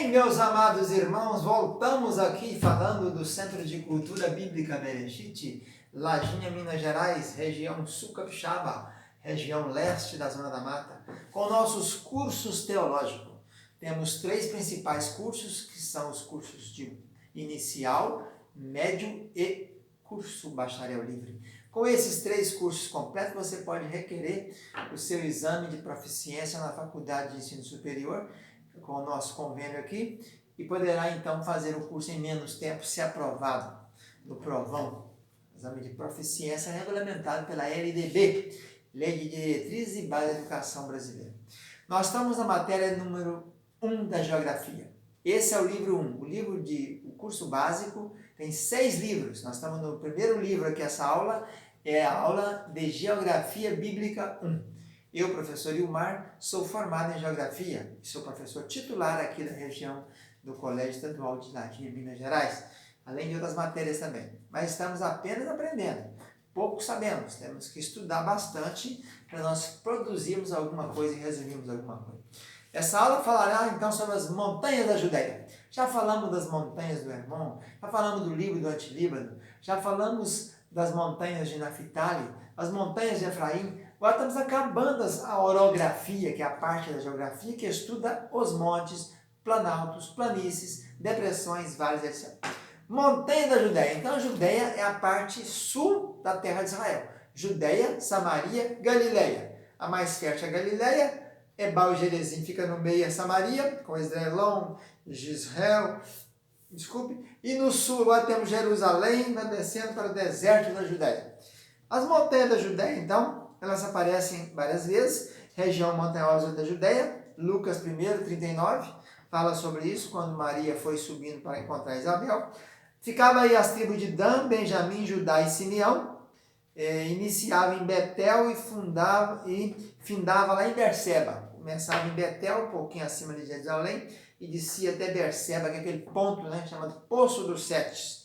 Bem, meus amados irmãos, voltamos aqui falando do Centro de Cultura Bíblica Bereshit, Lajinha, Minas Gerais, região sul capixaba, região leste da Zona da Mata, com nossos cursos teológicos. Temos 3 principais cursos, que são os cursos de inicial, médio e curso bacharel livre. Com esses 3 cursos completos, você pode requerer o seu exame de proficiência na Faculdade de Ensino Superior, com o nosso convênio aqui, e poderá então fazer o curso em menos tempo, se aprovado no provão. Exame de proficiência regulamentado pela LDB, Lei de Diretrizes e Base da Educação Brasileira. Nós estamos na matéria número 1 da Geografia. Esse é o livro 1, o curso básico, tem 6 livros. Nós estamos no primeiro livro aqui, essa aula é a aula de Geografia Bíblica 1. Eu, professor Ilmar, sou formado em Geografia e sou professor titular aqui da região do Colégio Estadual de Lajinha, Minas Gerais, além de outras matérias também. Mas estamos apenas aprendendo, pouco sabemos, temos que estudar bastante para nós produzirmos alguma coisa e resumirmos alguma coisa. Essa aula falará então sobre as montanhas da Judéia. Já falamos das montanhas do Hermon, já falamos do Líbano e do Antilíbano, já falamos das montanhas de Naftali, as montanhas de Efraim. Agora estamos acabando a orografia, que é a parte da geografia que estuda os montes, planaltos, planícies, depressões, vales, etc. Montanha da Judéia. Então a Judéia é a parte sul da terra de Israel. Judéia, Samaria, Galileia. A mais fértil é a Galileia. Ebal e Gerezim fica no meio é Samaria, com Esdrelon, Gisrael, e no sul agora temos Jerusalém, descendo para o deserto da Judéia. As montanhas da Judéia, então, elas aparecem várias vezes, região montanhosa da Judéia, Lucas 1, 39, fala sobre isso, quando Maria foi subindo para encontrar Isabel. Ficava aí as tribos de Dan, Benjamim, Judá e Simeão, iniciava em Betel e findava lá em Berseba. Começava em Betel, um pouquinho acima de Jerusalém, e descia até Berseba, que é aquele ponto, chamado Poço dos Sete.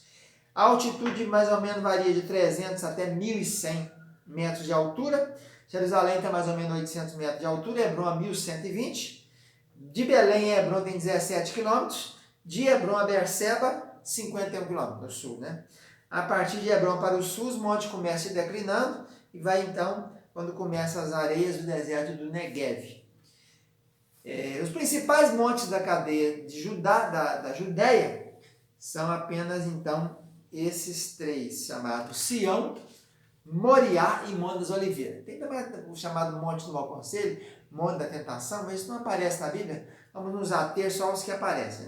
A altitude mais ou menos varia de 300 até 1.100 metros de altura. Jerusalém tem mais ou menos 800 metros de altura, Hebron a 1.120. De Belém a Hebron tem 17 quilômetros. De Hebron a Berseba, 51 quilômetros no sul. A partir de Hebron para o sul, os montes começam declinando e vai então, quando começam as areias do deserto do Negev. Os principais montes da cadeia de da Judéia são apenas, então, esses 3, chamados Sião, Moriá e Monte das Oliveiras. Tem também o chamado Monte do Mau Conselho, Monte da Tentação, mas isso não aparece na Bíblia, vamos nos ater só aos que aparecem.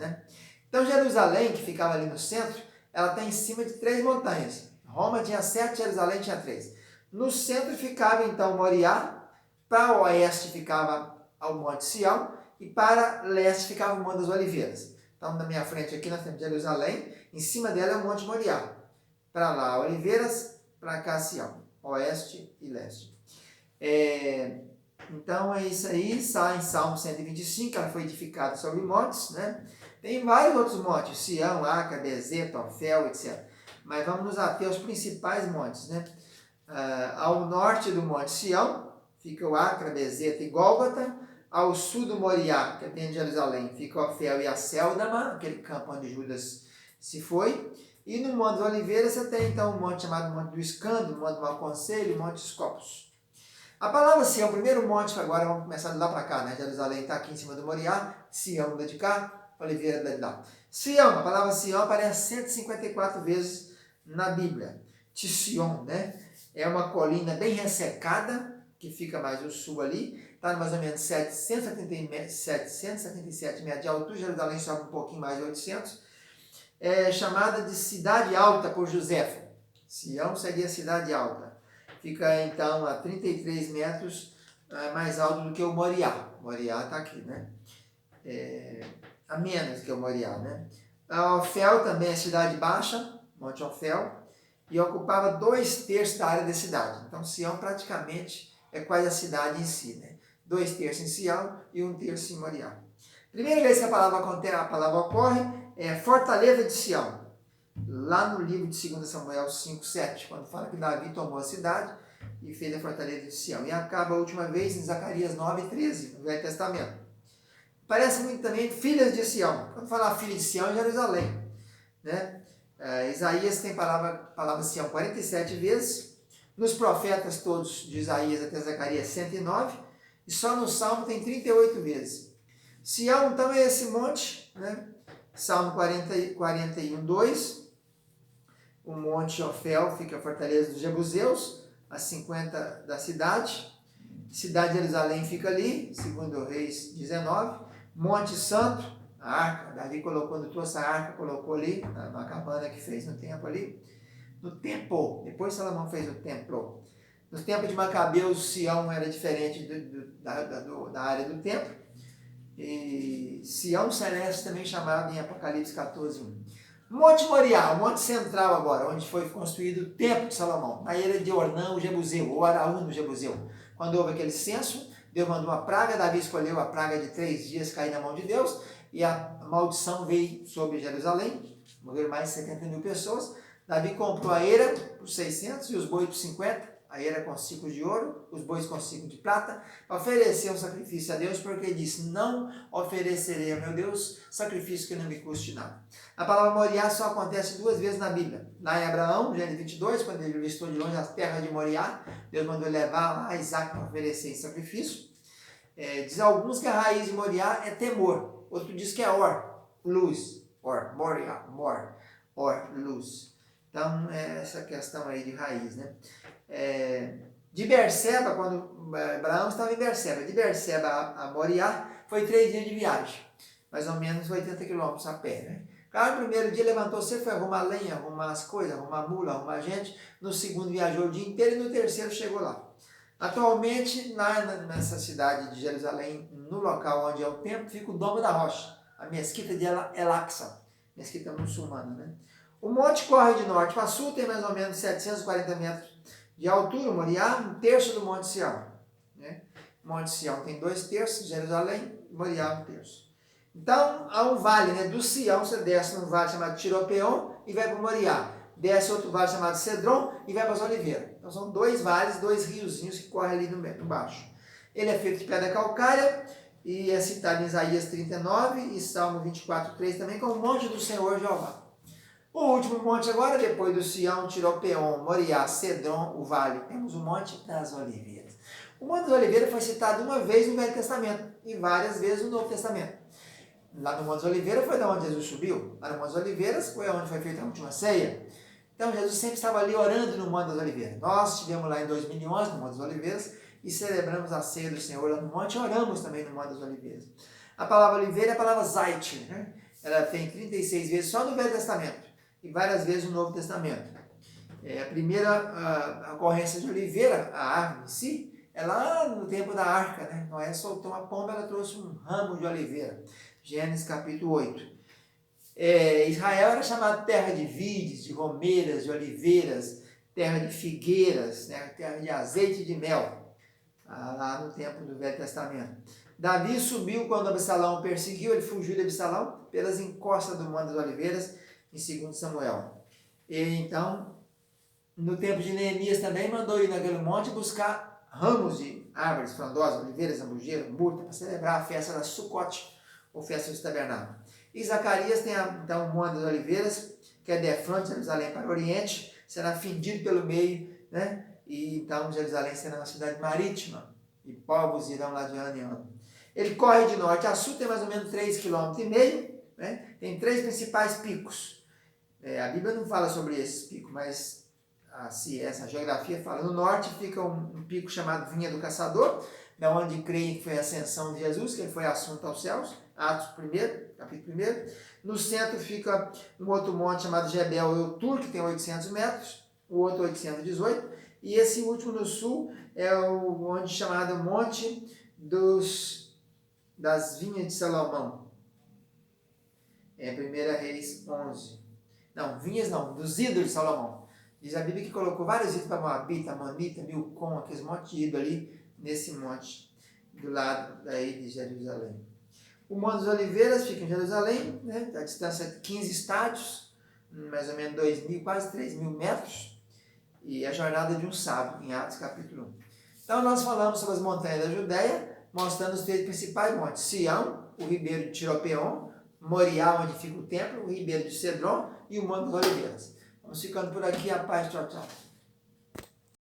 Então, Jerusalém, que ficava ali no centro, ela está em cima de 3 montanhas. Roma tinha 7, Jerusalém tinha 3. No centro ficava, então, Moriá, para o oeste ficava ao Monte Sião, e para leste ficava o Monte das Oliveiras. Então, na minha frente aqui nós temos Jerusalém, em cima dela é o Monte Moriá. Para lá, Oliveiras, para cá, Sião, oeste e leste. Então, é isso aí, sai em Salmo 125, ela foi edificada sobre montes, Tem vários outros montes, Sião, Aca, Bezeta, Ofel, etc. Mas vamos nos ater aos principais montes, Ao norte do Monte Sião, fica o Acra, Bezeta e Gólgota. Ao sul do Moriá, que é dentro de Jerusalém, fica o Ofel e a Céldama, aquele campo onde Judas se foi. E no Monte das Oliveiras você tem então um monte chamado Monte do Escândalo, Monte do Mau Conselho e Monte dos Copos. A palavra Sião, o primeiro monte que agora vamos começar de lá para cá, Jerusalém está aqui em cima do Moriá, Sião de cá, Oliveira de lá. Sião, a palavra Sião aparece 154 vezes na Bíblia. Tission, é uma colina bem ressecada, que fica mais ao sul ali, está mais ou menos 777 metros de altura, Jerusalém sobe um pouquinho mais de 800, é chamada de Cidade Alta por Joséfo. Sião seria Cidade Alta. Fica então a 33 metros mais alto do que o Moriá. Moriá está aqui, a menos que o Moriá, A Ofel também é cidade baixa, Monte Ofel, e ocupava 2/3 da área da cidade. Então Sião praticamente é quase a cidade em si, 2/3 em Sião e 1/3 em Moriá. Primeira vez que a palavra ocorre é Fortaleza de Sião, lá no livro de 2 Samuel 5:7, quando fala que Davi tomou a cidade e fez a Fortaleza de Sião. E acaba a última vez em Zacarias 9:13, no Velho Testamento. Parece muito também filhas de Sião. Quando falar filha de Sião, é Jerusalém. Né? Isaías tem palavra Sião 47 vezes. Nos profetas todos, de Isaías até Zacarias, 109. E só no Salmo tem 38 vezes. Sião, então, é esse monte, né? Salmo 41, 2. O monte Ofel fica a fortaleza dos Jebuseus, a 50 da cidade. Cidade de Jerusalém fica ali, segundo Reis 19. Monte Santo, a arca. Davi colocou, quando trouxe a arca, colocou ali, na cabana que fez no templo ali. No templo, depois Salomão fez o templo. No tempo de Macabeus, Sião era diferente da área do templo. E Sião Celeste também chamado em Apocalipse 14, 1. Monte Moriá, o monte central agora, onde foi construído o templo de Salomão, na ilha de Ornã, o Jebuseu, ou Araúna, o Jebuseu. Quando houve aquele censo, Deus mandou uma praga, Davi escolheu a praga de 3 dias cair na mão de Deus, e a maldição veio sobre Jerusalém, morreram mais de 70 mil pessoas. Davi comprou a eira por 600 e os bois por 50, a eira com ciclos de ouro, os bois com ciclos de prata, ofereceu um sacrifício a Deus, porque ele disse, não oferecerei a meu Deus sacrifício que não me custe nada. A palavra Moriá só acontece 2 vezes na Bíblia. Lá em Abraão, Gênesis 22, quando ele vistou de longe a terra de Moriá, Deus mandou levar lá Isaac para oferecer em sacrifício. Diz alguns que a raiz de Moriá é temor, outro diz que é luz, Moriá, luz. Então, essa questão aí de raiz, né? De Berseba, quando Abraão estava em Berseba, de Berseba a Moriá, foi 3 dias de viagem, mais ou menos 80 quilômetros a pé, né? Cara, no primeiro dia levantou-se, foi arrumar lenha, arrumar as coisas, arrumar mula, arrumar gente. No segundo viajou o dia inteiro e no terceiro chegou lá. Atualmente, nessa cidade de Jerusalém, no local onde é o templo, fica o Domo da Rocha, a mesquita de El-Aqsa, mesquita muçulmana, né? O monte corre de norte para sul, tem mais ou menos 740 metros de altura, Moriá, 1/3 do Monte Sião. Né? O Monte Sião tem 2/3, Jerusalém, Moriá 1/3. Então, há um vale, né? Do Sião, você desce num vale chamado Tiropeon e vai para Moriá. Desce outro vale chamado Cedron e vai para as Oliveiras. Então, são 2 vales, 2 riozinhos que correm ali embaixo. Ele é feito de pedra calcária e é citado em Isaías 39 e Salmo 24, 3 também, como o monte do Senhor Jeová. O último monte agora, depois do Sião, Tiropeon, Moriá, Cedron, o vale, temos o Monte das Oliveiras. O Monte das Oliveiras foi citado uma vez no Velho Testamento e várias vezes no Novo Testamento. Lá no Monte das Oliveiras foi de onde Jesus subiu. Lá no Monte das Oliveiras foi onde foi feita a última ceia. Então Jesus sempre estava ali orando no Monte das Oliveiras. Nós estivemos lá em 2011 no Monte das Oliveiras e celebramos a ceia do Senhor lá no monte e oramos também no Monte das Oliveiras. A palavra oliveira é a palavra zait, né? Ela tem 36 vezes só no Velho Testamento e várias vezes no Novo Testamento. A primeira ocorrência de oliveira, a árvore em si, é lá no tempo da arca, né? Noé soltou uma pomba, ela trouxe um ramo de oliveira. Gênesis capítulo 8. Israel era chamada terra de vides, de romeiras, de oliveiras, terra de figueiras, né? Terra de azeite e de mel, lá no tempo do Velho Testamento. Davi subiu quando Absalão o perseguiu, ele fugiu de Absalão pelas encostas do Monte das Oliveiras, em 2 Samuel. E então, no tempo de Neemias também, mandou ir naquele monte buscar ramos de árvores frondosas, oliveiras, ambujeira, murta, para celebrar a festa da Sucote, ou festa dos tabernáculos. E Zacarias tem então o Monte das Oliveiras, que é defronte de Jerusalém para o Oriente, será fendido pelo meio, né? E então Jerusalém será uma cidade marítima, e povos irão lá de ano em ano. Ele corre de norte a sul, tem mais ou menos 3,5 km, né? Tem 3 principais picos. A Bíblia não fala sobre esses picos, mas essa geografia fala. No norte fica um pico chamado Vinha do Caçador, da onde creem que foi a ascensão de Jesus, que ele foi assunto aos céus, Atos 1, capítulo 1. No centro fica um outro monte chamado Jebel Eutur, que tem 800 metros, o outro 818, e esse último no sul é o monte chamado Monte das Vinhas de Salomão. 1 Reis 11. Não, vinhas não, dos ídolos de Salomão. Diz a Bíblia que colocou vários ídolos para Moabita, Manita, Milcom, aqueles montes de ídolos ali, nesse monte, do lado daí de Jerusalém. O Monte das Oliveiras fica em Jerusalém, né? A distância de 15 estádios, mais ou menos 2.000, quase 3.000 metros, e a jornada de um sábado, em Atos capítulo 1. Então nós falamos sobre as montanhas da Judéia, mostrando os 3 principais montes: Sião, o ribeiro de Tiropeon, Moriá, onde fica o templo, o ribeiro de Cedron e o Monte das Oliveiras. Vamos ficando por aqui, a paz, tchau, tchau.